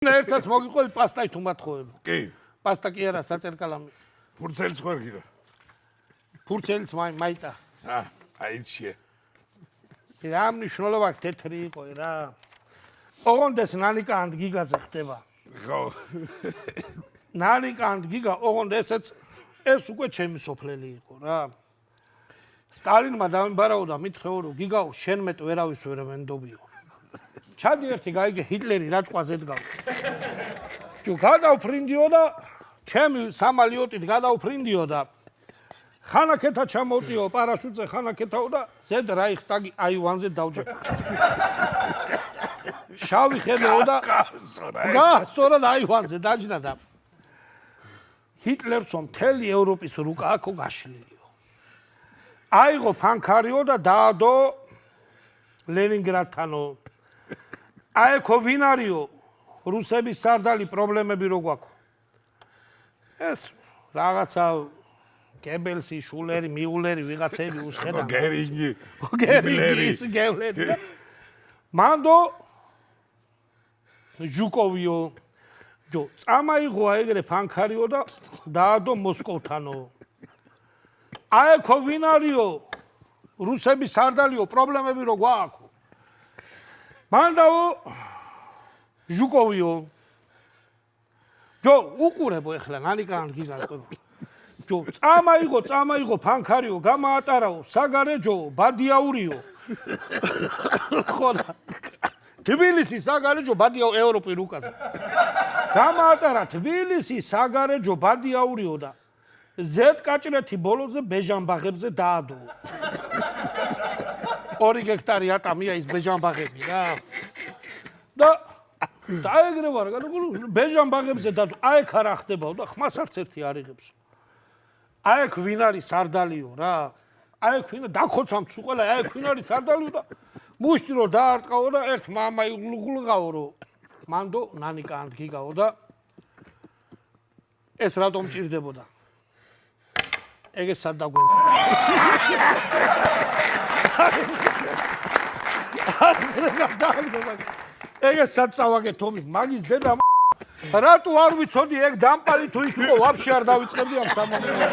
ერთსაც მოგიყვები პასტაი თუ მათხოვება. კი. პასტა კი არა, საწერკალამი. ფურცელიც ხარ კიდე. ფურცელიც მაიტა. აიჩიე. რა მნიშვნელობა აქვს თეთრი იყო რა. ოღონდეს ნანიკა ანთ გიგაზე ხდება. ხო. ნანიკა ანთ გიგა ოღონდ ეს უკვე ჩემი სოფლელი იყო რა. სტალინმა დამიბარაუდა მითხრეო რომ გიგაო შენ მეტ ვერავის ვერ მენდობიო. ჩადი ერთი გაიგე ჰიტლერი რაჭყვაზე დგავ. ჯო გადავფრინდიო და ჩემი სამალიოტით გადავფრინდიო და ხანაკეთა ჩამოვწიო პარაშუტზე ხანაკეთაო და ზედ რაიხსტაგი აივანზე დავჯე. შავი ხედეო და გასწორად აივანზე დაჯდა და ჰიტლერს მთელი ევროპის რუკა აქო გაშლილიო. აიღო ფანქარიო და დაადო ლენინგრადთანო. აიქო ვინ არისო რუსების სარდალი პრობლემები რო გვაქვს. ეს რაღაცა გებელსი, შულერი, მიულერი ვიღაცები უსხედან. გერინგი. გერინგის გევლერი. მანდო ჟუკოვიო ჯო წამაიღო ეგრე ფანქარიო და დაადო მოსკოვთანო. აიქო ვინ არისო რუსების სარდალიო პრობლემები რო გვაქვს. მანდაო ჟუკოვიო ჯო უყურებო ეხლა ნანიკან გიგასო ჯო წამაიღო ფანქარიო გამაატარაო საგარეჯო ბადიაურიო ხოდა თბილისის საგარეჯო ბადიაო ევროპის რუკაზე გამაატარა თბილისის საგარეჯო ბადიაურიო და ზედკაჭრეთი ბოლოზე ბეჟანბაღებზე დაადო 2 ჰექტარი ატამია ის ბეჟანბაღები რა და დაეგრევა რა ბეჟანბაღებზე და აიქ არა ხდებაო და ხმას არც ერთი არ იღებს აიქ ვინ არის სარდალიო რა აიქ ვინ დახოცამც უყველა აიქ ვინ არის სარდალიო და მუშტი რო დაარტყაო და ერთ მამა იღულღაო რო მანდო ნანიკა ანთ გიგაო და ეს რატომ ჭირდებოდა ეგეც სად დაგვენ ეგეც სად წავაგე თომი მაგის დედა რატო არ ვიცოდი ეგ დამპალი თუ ის იყო ვაფშე არ დავიწყებდი ამ სამომავლოდ